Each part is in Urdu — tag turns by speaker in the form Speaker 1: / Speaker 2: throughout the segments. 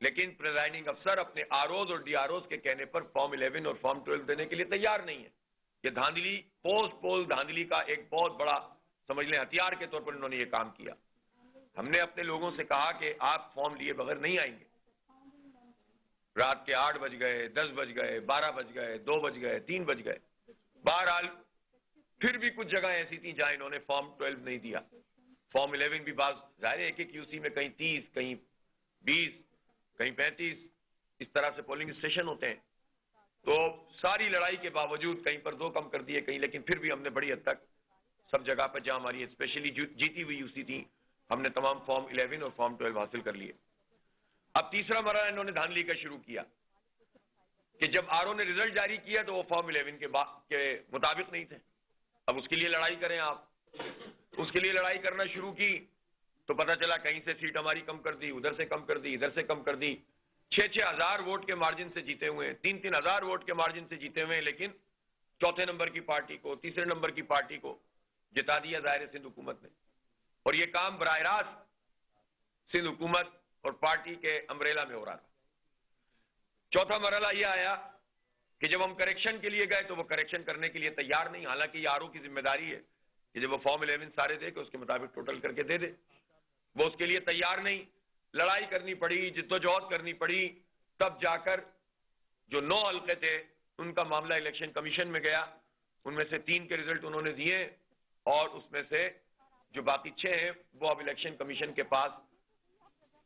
Speaker 1: لیکن پریزائڈنگ افسر اپنے آروز اور ڈی آروز کے کہنے پر فارم 11 اور فارم 12 دینے کے لیے تیار نہیں ہے. یہ دھاندلی، پوسٹ پول دھاندلی کا ایک بہت بڑا سمجھ لیں ہتھیار کے طور پر انہوں نے یہ کام کیا. ہم نے اپنے لوگوں سے کہا کہ آپ فارم لیے بغیر نہیں آئیں گے. رات کے 8 بج گئے، 10 بج گئے، 12 بج گئے، 2 بج گئے، 3 بج گئے. بہرحال پھر بھی کچھ جگہ ایسی تھیں جہاں انہوں نے فارم 12 نہیں دیا. فارم 11 بھی بعض ظاہر ایک ایک یوسی میں کہیں 30، کہیں 20، کہیں 35 اس طرح سے پولنگ اسٹیشن ہوتے ہیں. تو ساری لڑائی کے باوجود کہیں پر 2 کم کر دیے کہیں، لیکن پھر بھی ہم نے بڑی حد تک سب جگہ پر جہاں ہماری اسپیشلی جیتی ہوئی یوسی تھی ہم نے تمام فارم 11 اور فارم 12 حاصل کر لیے. اب تیسرا مرحلہ انہوں نے دھاندلی کا شروع کیا کہ جب آر او نے رزلٹ جاری کیا تو وہ فارم 11 کے مطابق نہیں تھے. اب اس کے لیے لڑائی کریں آپ. اس کے لیے لڑائی کرنا شروع کی تو پتہ چلا کہیں سے سیٹ ہماری کم کر دی، ادھر سے کم کر دی، ادھر سے کم کر دی. 6-6 ہزار ووٹ کے مارجن سے جیتے ہوئے ہیں، 3-3 ہزار ووٹ کے مارجن سے جیتے ہوئے ہیں، لیکن چوتھے نمبر کی پارٹی کو، تیسرے نمبر کی پارٹی کو جتا دیا ظاہر سندھ حکومت نے. اور یہ کام براہ راست سندھ حکومت اور پارٹی کے امبریلا میں ہو رہا تھا. چوتھا مرحلہ یہ آیا کہ جب ہم کریکشن کے لیے گئے تو وہ کریکشن کرنے کے لیے تیار نہیں، حالانکہ یہ آر او کی ذمہ داری ہے کہ جب وہ فارم 11 سارے دے کہ اس کے مطابق ٹوٹل کر کے دے دے. وہ اس کے لیے تیار نہیں. لڑائی کرنی پڑی، جدوجہد کرنی پڑی، تب جا کر جو 9 حلقے تھے ان کا معاملہ الیکشن کمیشن میں گیا. ان میں سے 3 کے رزلٹ انہوں نے دیے اور اس میں سے جو باقی 6 ہیں وہ اب الیکشن کمیشن کے پاس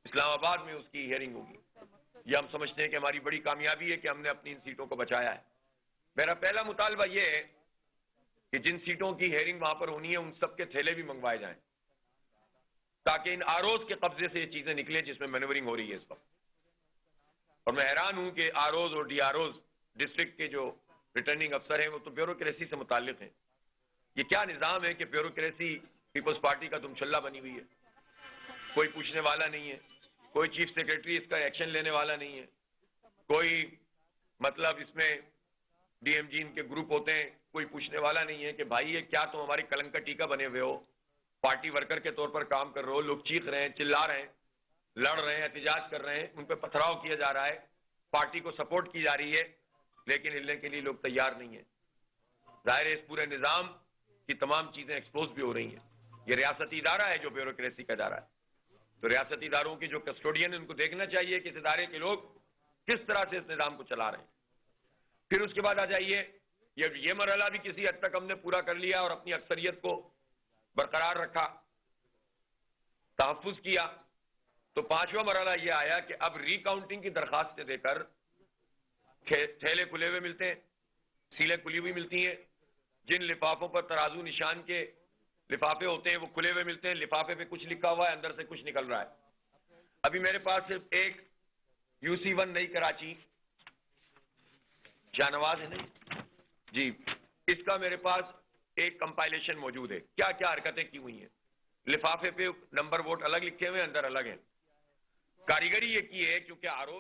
Speaker 1: اسلام آباد میں اس کی ہیئرنگ ہوگی. یہ ہم سمجھتے ہیں کہ ہماری بڑی کامیابی ہے کہ ہم نے اپنی ان سیٹوں کو بچایا ہے. میرا پہلا مطالبہ یہ ہے کہ جن سیٹوں کی ہیئرنگ وہاں پر ہونی ہے ان سب کے تھیلے بھی منگوائے جائیں تاکہ ان آروز کے قبضے سے یہ چیزیں نکلیں جس میں مینورنگ ہو رہی ہے اس وقت. اور میں حیران ہوں کہ آروز اور ڈی آروز ڈسٹرکٹ کے جو ریٹرننگ افسر ہیں وہ تو بیوروکریسی سے متعلق ہیں. یہ کیا نظام ہے کہ بیوروکریسی پیپلز پارٹی کا تمچھلا بنی ہوئی ہے. کوئی پوچھنے والا نہیں ہے، کوئی چیف سیکریٹری اس کا ایکشن لینے والا نہیں ہے، کوئی مطلب اس میں ڈی ایم جی ان کے گروپ ہوتے ہیں، کوئی پوچھنے والا نہیں ہے کہ بھائی یہ کیا تم ہماری کلنک کا ٹیکا بنے ہوئے ہو، پارٹی ورکر کے طور پر کام کر رہے ہو. لوگ چیخ رہے ہیں، چلا رہے ہیں، لڑ رہے ہیں، احتجاج کر رہے ہیں، ان پہ پتھراؤ کیا جا رہا ہے، پارٹی کو سپورٹ کی جا رہی ہے، لیکن ہلنے کے لیے لوگ تیار نہیں ہیں. ظاہر ہے اس پورے نظام کی تمام چیزیں ایکسپوز بھی ہو رہی ہیں. یہ ریاستی ادارہ ہے جو بیوروکریسی کا ادارہ ہے، تو ریاستی اداروں کے جو کسٹوڈین ان کو دیکھنا چاہیے کہ اس ادارے کے لوگ کس طرح سے اس نظام کو چلا رہے ہیں. پھر اس کے بعد آ جائیے، یہ مرحلہ بھی کسی حد تک ہم نے پورا کر لیا اور اپنی اکثریت کو برقرار رکھا، تحفظ کیا. تو 5واں مرحلہ یہ آیا کہ اب ری کاؤنٹنگ کی درخواستیں دے کر تھیلے کھلے ہوئے ملتے ہیں، سیلیں کھلی ہوئی ملتی ہیں. جن لفافوں پر ترازو نشان کے لفافے ہوتے ہیں وہ کھلے ہوئے ملتے ہیں. لفافے پہ کچھ لکھا ہوا ہے، اندر سے کچھ نکل رہا ہے. ابھی میرے پاس صرف ایک UC1 نئی کراچی شاہ نواز ہے نہیں جی، اس کا میرے پاس ایک کمپائلیشن موجود ہے. کیا کیا حرکتیں کی ہوئی ہیں. لفافے پہ نمبر ووٹ الگ لکھے ہوئے ہیں، اندر الگ ہیں. کاریگری یہ کی ہے کیونکہ آر او